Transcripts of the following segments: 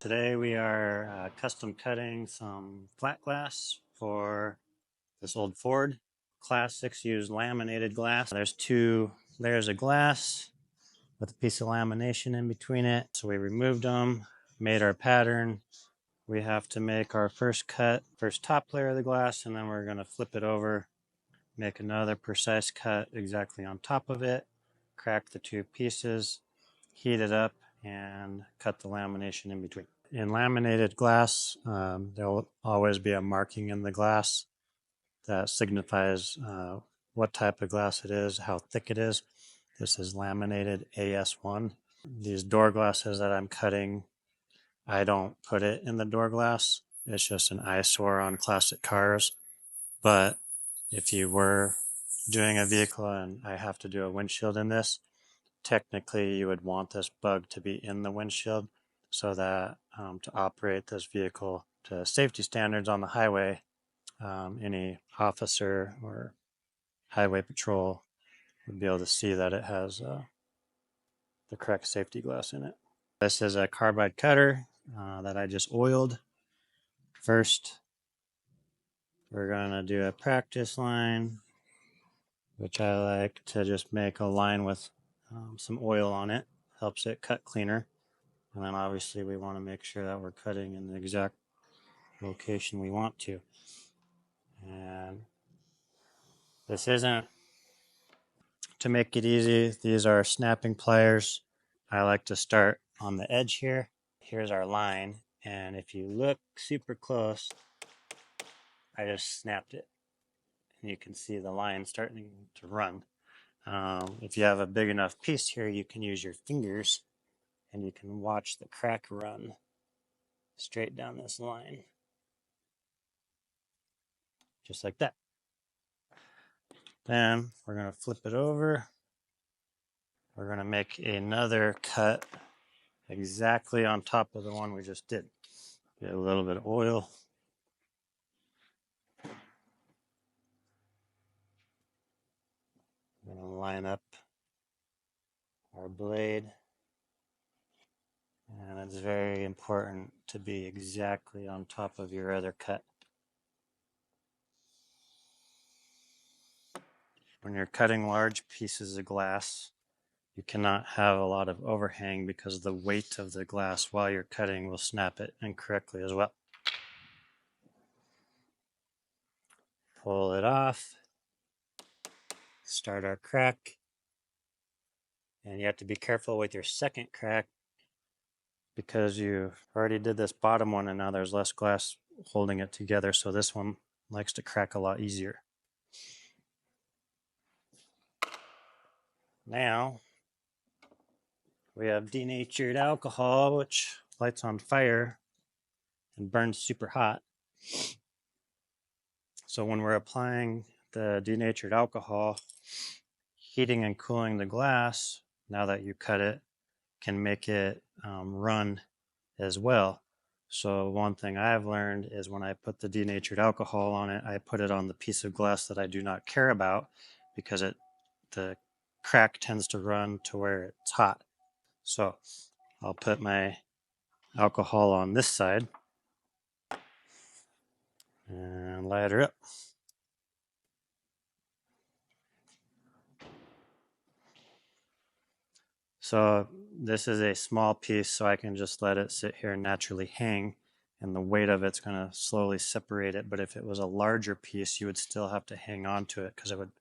Today we are custom cutting some flat glass for this old Ford. Class 6 used laminated glass. There's 2 layers of glass with a piece of lamination in between it. So we removed them, made our pattern. We have to make our first cut, first top layer of the glass, and then we're going to flip it over, make another precise cut exactly on top of it, crack the 2 pieces, heat it up, and cut the lamination in between. In laminated glass, there'll always be a marking in the glass that signifies what type of glass it is, how thick it is. This is laminated AS1. These door glasses that I'm cutting, I don't put it in the door glass. It's just an eyesore on classic cars. But if you were doing a vehicle and I have to do a windshield in this, technically you would want this bug to be in the windshield so that to operate this vehicle to safety standards on the highway, any officer or highway patrol would be able to see that it has the correct safety glass in it. This is a carbide cutter that I just oiled. First, we're going to do a practice line, which I like to just make a line with some oil on it. Helps it cut cleaner. And then obviously we want to make sure that we're cutting in the exact location we want to. And this isn't to make it easy. These are snapping pliers. I like to start on the edge here. Here's our line. And if you look super close, I just snapped it. And you can see the line starting to run. If you have a big enough piece here, you can use your fingers and you can watch the crack run straight down this line. Just like that. Then we're going to flip it over. We're going to make another cut exactly on top of the one we just did. Get a little bit of oil. We're going to line up our blade. And it's very important to be exactly on top of your other cut. When you're cutting large pieces of glass, you cannot have a lot of overhang because the weight of the glass while you're cutting will snap it incorrectly as well. Pull it off. Start our crack. And you have to be careful with your second crack because you already did this bottom one and now there's less glass holding it together, so this one likes to crack a lot easier. Now we have denatured alcohol, which lights on fire and burns super hot. So when we're applying the denatured alcohol, heating and cooling the glass, now that you cut it, can make it run as well. So one thing I've learned is when I put the denatured alcohol on it, I put it on the piece of glass that I do not care about because the crack tends to run to where it's hot. So I'll put my alcohol on this side and light her up. So this is a small piece, so I can just let it sit here and naturally hang, and the weight of it's going to slowly separate it. But if it was a larger piece, you would still have to hang on to it because it would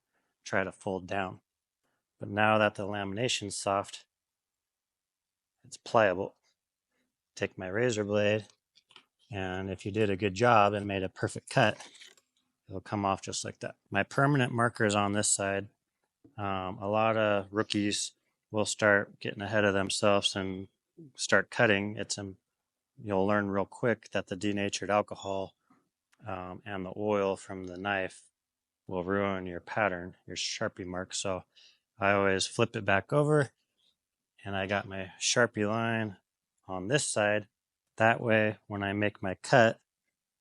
try to fold down. But now that the lamination's soft, it's pliable. Take my razor blade, and if you did a good job and made a perfect cut, it'll come off just like that. My permanent marker is on this side. A lot of rookies will start getting ahead of themselves and start cutting. You'll learn real quick that the denatured alcohol and the oil from the knife will ruin your pattern, your Sharpie mark. So I always flip it back over, and I got my Sharpie line on this side. That way, when I make my cut,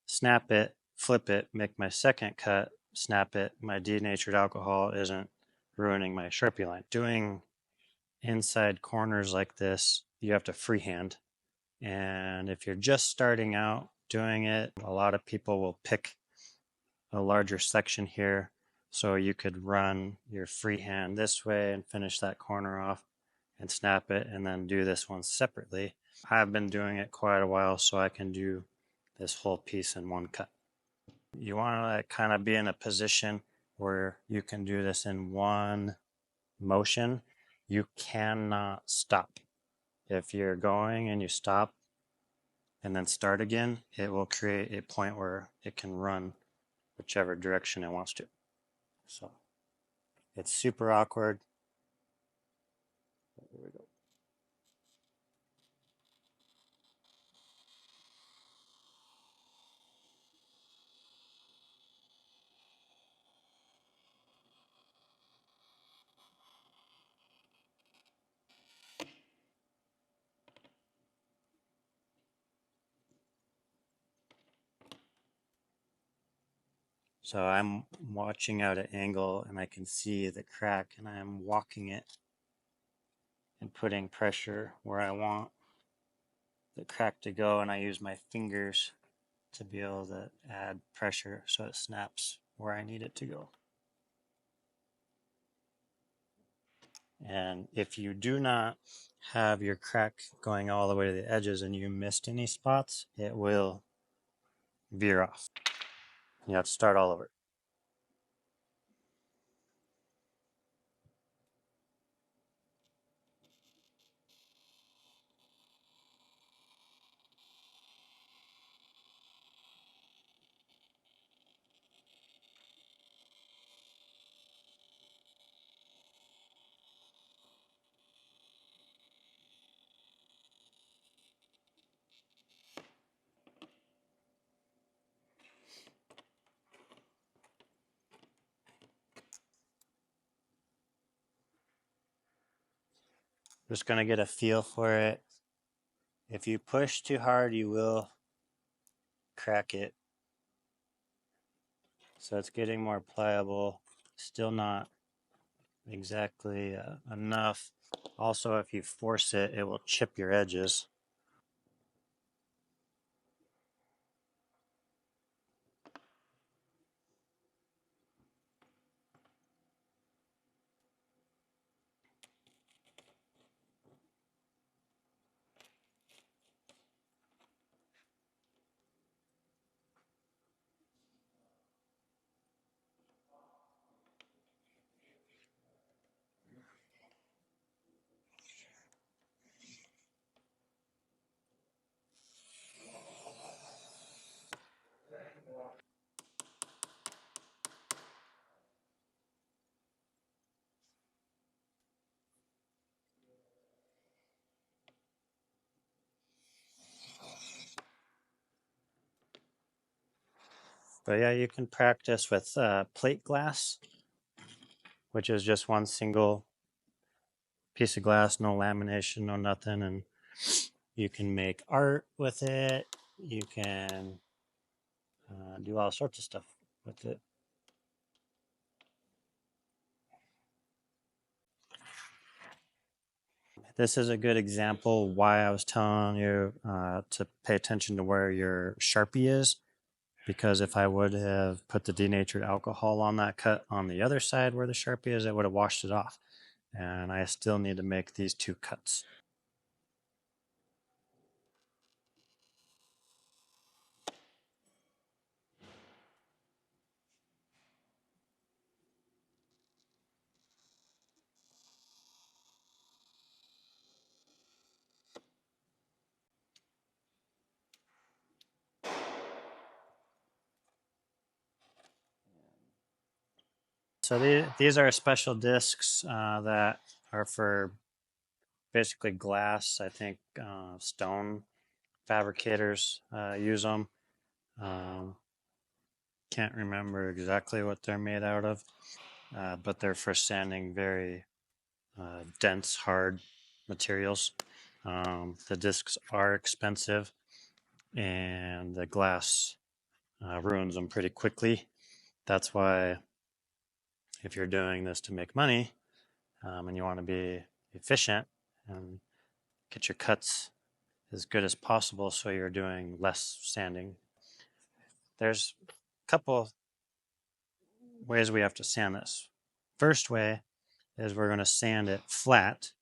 snap it, flip it, make my second cut, snap it, my denatured alcohol isn't ruining my Sharpie line. Doing inside corners like this, you have to freehand. And if you're just starting out doing it, a lot of people will pick a larger section here. So you could run your freehand this way and finish that corner off and snap it, and then do this one separately. I've been doing it quite a while, so I can do this whole piece in one cut. You want to kind of be in a position where you can do this in one motion. You cannot stop. If you're going and you stop and then start again, it will create a point where it can run whichever direction it wants to. So it's super awkward. Here we go. So I'm watching out at angle and I can see the crack, and I'm walking it and putting pressure where I want the crack to go, and I use my fingers to be able to add pressure so it snaps where I need it to go. And if you do not have your crack going all the way to the edges and you missed any spots, it will veer off. You have to start all over. Just going to get a feel for it. If you push too hard, you will crack it. So it's getting more pliable. Still not exactly enough. Also, if you force it, it will chip your edges. But yeah, you can practice with plate glass, which is just one single piece of glass, no lamination, no nothing. And you can make art with it. You can do all sorts of stuff with it. This is a good example why I was telling you to pay attention to where your Sharpie is, because if I would have put the denatured alcohol on that cut on the other side where the Sharpie is, it would have washed it off. And I still need to make these two cuts. So these are special discs that are for basically glass. I think stone fabricators use them. Um, can't remember exactly what they're made out of, but they're for sanding very dense, hard materials. The discs are expensive, and the glass ruins them pretty quickly. That's why if you're doing this to make money and you want to be efficient and get your cuts as good as possible so you're doing less sanding. There's a couple ways we have to sand this. First way is we're going to sand it flat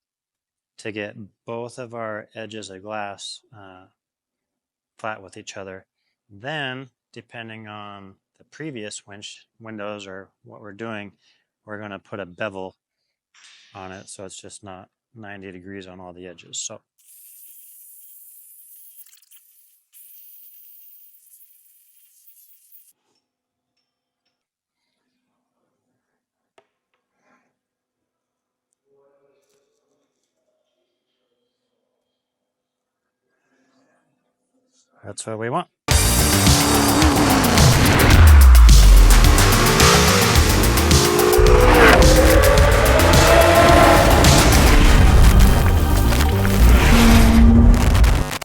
to get both of our edges of glass flat with each other. Then, depending on the previous windows or what we're doing, we're going to put a bevel on it so it's just not 90 degrees on all the edges. So that's what we want.